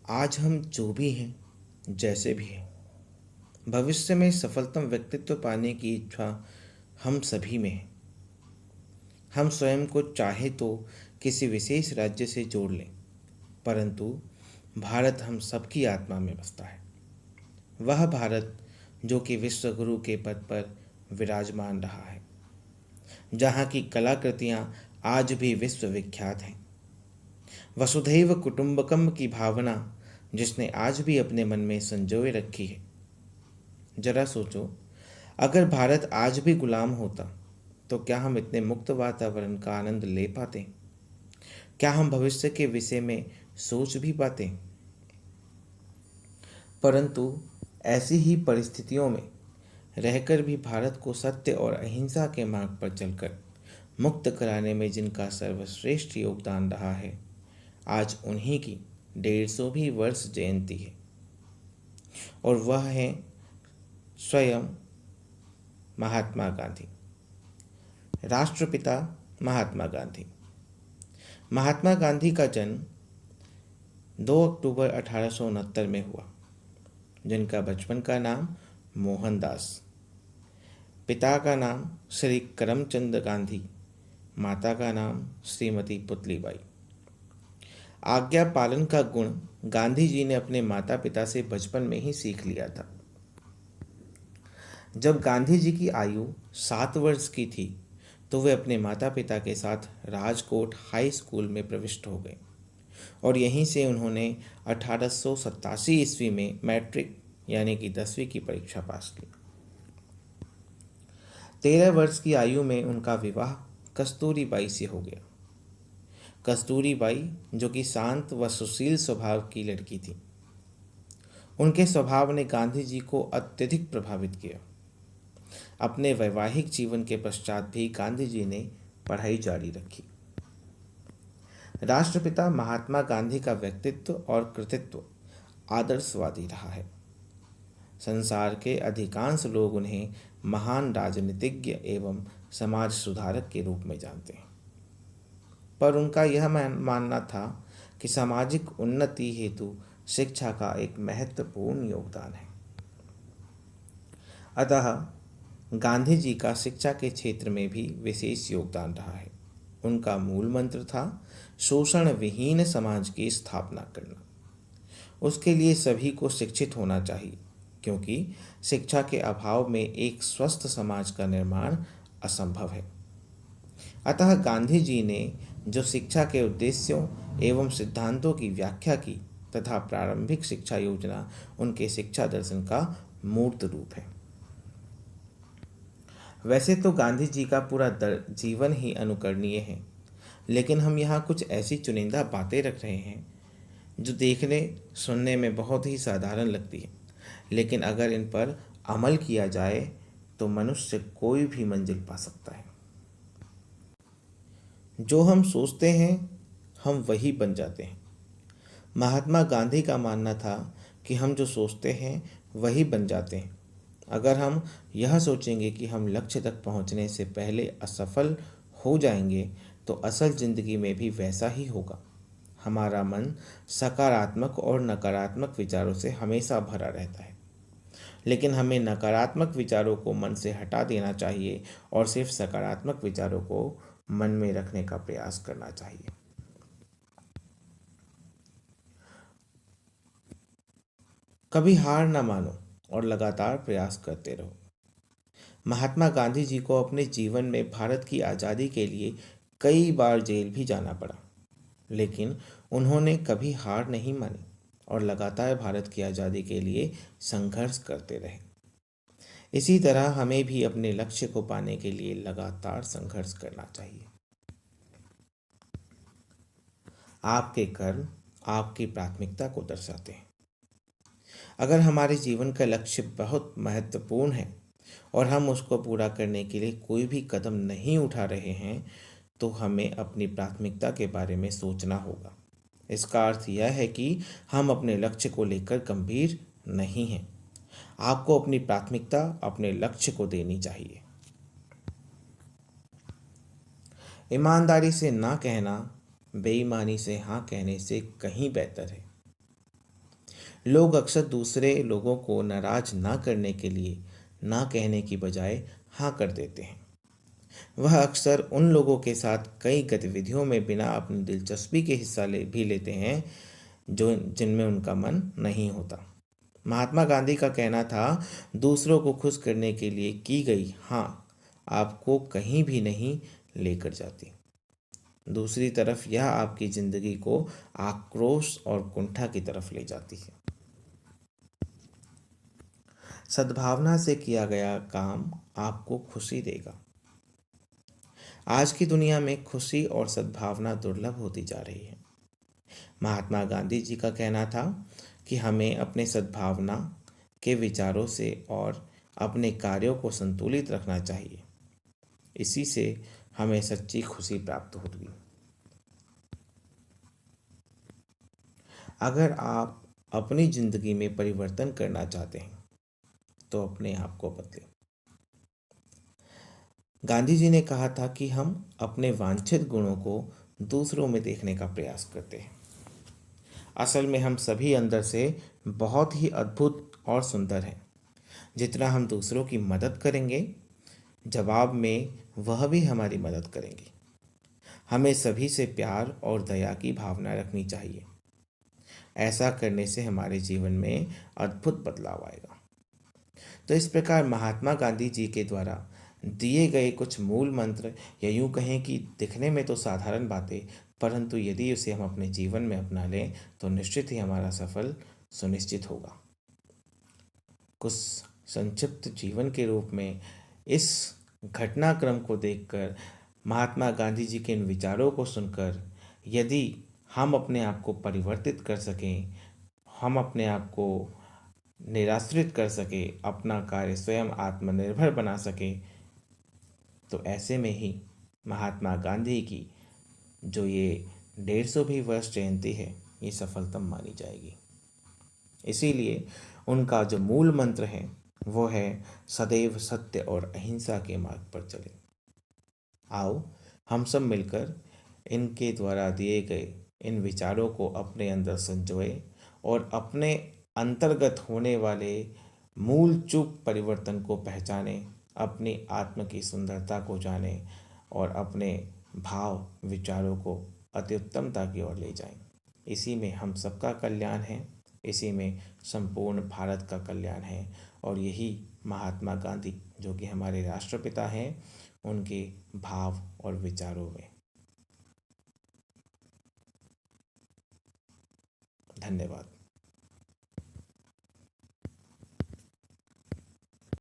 आज हम जो भी हैं, जैसे भी हैं, भविष्य में सफलतम व्यक्तित्व पाने की इच्छा हम सभी में है। हम स्वयं को चाहे तो किसी विशेष राज्य से जोड़ लें, परंतु भारत हम सबकी आत्मा में बसता है। वह भारत जो कि विश्व गुरु के पद पर विराजमान रहा है, जहाँ की कलाकृतियाँ आज भी विश्व विख्यात हैं। वसुधैव कुटुंबकम की भावना जिसने आज भी अपने मन में संजोए रखी है। जरा सोचो, अगर भारत आज भी गुलाम होता तो क्या हम इतने मुक्त वातावरण का आनंद ले पाते? क्या हम भविष्य के विषय में सोच भी पाते? परंतु ऐसी ही परिस्थितियों में रहकर भी भारत को सत्य और अहिंसा के मार्ग पर चलकर मुक्त कराने में जिनका सर्वश्रेष्ठ योगदान रहा है, आज उन्हीं की 150वीं वर्ष जयंती है। और वह है स्वयं महात्मा गांधी, राष्ट्रपिता महात्मा गांधी। महात्मा गांधी का जन्म 2 अक्टूबर 1869 में हुआ, जिनका बचपन का नाम मोहनदास, पिता का नाम श्री करमचंद गांधी, माता का नाम श्रीमती पुतलीबाई। आज्ञा पालन का गुण गांधी जी ने अपने माता पिता से बचपन में ही सीख लिया था। जब गांधी जी की आयु 7 वर्ष की थी तो वे अपने माता पिता के साथ राजकोट हाई स्कूल में प्रविष्ट हो गए और यहीं से उन्होंने 1887 ईस्वी में मैट्रिक यानी कि 10वीं की परीक्षा पास की। 13 वर्ष की आयु में उनका विवाह कस्तूरीबाई से हो गया। कस्तूरीबाई जो कि शांत व सुशील स्वभाव की लड़की थी, उनके स्वभाव ने गांधी जी को अत्यधिक प्रभावित किया। अपने वैवाहिक जीवन के पश्चात भी गांधी जी ने पढ़ाई जारी रखी। राष्ट्रपिता महात्मा गांधी का व्यक्तित्व और कृतित्व आदर्शवादी रहा है। संसार के अधिकांश लोग उन्हें महान राजनीतिज्ञ एवं समाज सुधारक के रूप में जानते हैं, पर उनका यह मानना था कि सामाजिक उन्नति हेतु शिक्षा का एक महत्वपूर्ण योगदान है। अतः गांधी जी का शिक्षा के क्षेत्र में भी विशेष योगदान रहा है। उनका मूल मंत्र था शोषण विहीन समाज की स्थापना करना। उसके लिए सभी को शिक्षित होना चाहिए, क्योंकि शिक्षा के अभाव में एक स्वस्थ समाज का निर्माण असंभव है। अतः गांधी जी ने जो शिक्षा के उद्देश्यों एवं सिद्धांतों की व्याख्या की तथा प्रारंभिक शिक्षा योजना उनके शिक्षा दर्शन का मूर्त रूप है। वैसे तो गांधी जी का पूरा जीवन ही अनुकरणीय है, लेकिन हम यहाँ कुछ ऐसी चुनिंदा बातें रख रहे हैं जो देखने सुनने में बहुत ही साधारण लगती है, लेकिन अगर इन पर अमल किया जाए तो मनुष्य कोई भी मंजिल पा सकता है। जो हम सोचते हैं हम वही बन जाते हैं। महात्मा गांधी का मानना था कि हम जो सोचते हैं वही बन जाते हैं। अगर हम यह सोचेंगे कि हम लक्ष्य तक पहुंचने से पहले असफल हो जाएंगे तो असल जिंदगी में भी वैसा ही होगा। हमारा मन सकारात्मक और नकारात्मक विचारों से हमेशा भरा रहता है, लेकिन हमें नकारात्मक विचारों को मन से हटा देना चाहिए और सिर्फ सकारात्मक विचारों को मन में रखने का प्रयास करना चाहिए। कभी हार न मानो और लगातार प्रयास करते रहो। महात्मा गांधी जी को अपने जीवन में भारत की आज़ादी के लिए कई बार जेल भी जाना पड़ा, लेकिन उन्होंने कभी हार नहीं मानी और लगातार भारत की आज़ादी के लिए संघर्ष करते रहे। इसी तरह हमें भी अपने लक्ष्य को पाने के लिए लगातार संघर्ष करना चाहिए। आपके कर्म आपकी प्राथमिकता को दर्शाते हैं। अगर हमारे जीवन का लक्ष्य बहुत महत्वपूर्ण है और हम उसको पूरा करने के लिए कोई भी कदम नहीं उठा रहे हैं, तो हमें अपनी प्राथमिकता के बारे में सोचना होगा। इसका अर्थ यह है कि हम अपने लक्ष्य को लेकर गंभीर नहीं हैं। आपको अपनी प्राथमिकता अपने लक्ष्य को देनी चाहिए। ईमानदारी से ना कहना बेईमानी से हाँ कहने से कहीं बेहतर है। लोग अक्सर दूसरे लोगों को नाराज ना करने के लिए ना कहने की बजाय हाँ कर देते हैं। वह अक्सर उन लोगों के साथ कई गतिविधियों में बिना अपनी दिलचस्पी के हिस्सा ले भी लेते हैं जो जिनमें उनका मन नहीं होता। महात्मा गांधी का कहना था, दूसरों को खुश करने के लिए की गई हाँ आपको कहीं भी नहीं लेकर जाती। दूसरी तरफ यह आपकी जिंदगी को आक्रोश और कुंठा की तरफ ले जाती है। सद्भावना से किया गया काम आपको खुशी देगा। आज की दुनिया में खुशी और सद्भावना दुर्लभ होती जा रही है। महात्मा गांधी जी का कहना था कि हमें अपने सद्भावना के विचारों से और अपने कार्यों को संतुलित रखना चाहिए। इसी से हमें सच्ची खुशी प्राप्त होगी। अगर आप अपनी जिंदगी में परिवर्तन करना चाहते हैं तो अपने आप को बदलें। गांधी जी ने कहा था कि हम अपने वांछित गुणों को दूसरों में देखने का प्रयास करते हैं। असल में हम सभी अंदर से बहुत ही अद्भुत और सुंदर हैं। जितना हम दूसरों की मदद करेंगे, जवाब में वह भी हमारी मदद करेंगे। हमें सभी से प्यार और दया की भावना रखनी चाहिए। ऐसा करने से हमारे जीवन में अद्भुत बदलाव आएगा। तो इस प्रकार महात्मा गांधी जी के द्वारा दिए गए कुछ मूल मंत्र, या यूं कहें कि दिखने में तो साधारण बातें, परंतु यदि उसे हम अपने जीवन में अपना लें तो निश्चित ही हमारा सफल सुनिश्चित होगा। कुछ संक्षिप्त जीवन के रूप में इस घटनाक्रम को देखकर, महात्मा गांधी जी के इन विचारों को सुनकर, यदि हम अपने आप को परिवर्तित कर सकें, हम अपने आप को निराश्रित कर सके, अपना कार्य स्वयं आत्मनिर्भर बना सके, तो ऐसे में ही महात्मा गांधी की जो ये 150वीं वर्ष जयंती है, ये सफलतम मानी जाएगी। इसीलिए उनका जो मूल मंत्र है वो है, सदैव सत्य और अहिंसा के मार्ग पर चले। आओ हम सब मिलकर इनके द्वारा दिए गए इन विचारों को अपने अंदर संजोए और अपने अंतर्गत होने वाले मूल चूक परिवर्तन को पहचाने, अपनी आत्म की सुंदरता को जाने और अपने भाव विचारों को अति उत्तमता की ओर ले जाएं। इसी में हम सबका कल्याण है, इसी में संपूर्ण भारत का कल्याण है, और यही महात्मा गांधी जो कि हमारे राष्ट्रपिता हैं, उनके भाव और विचारों में। धन्यवाद।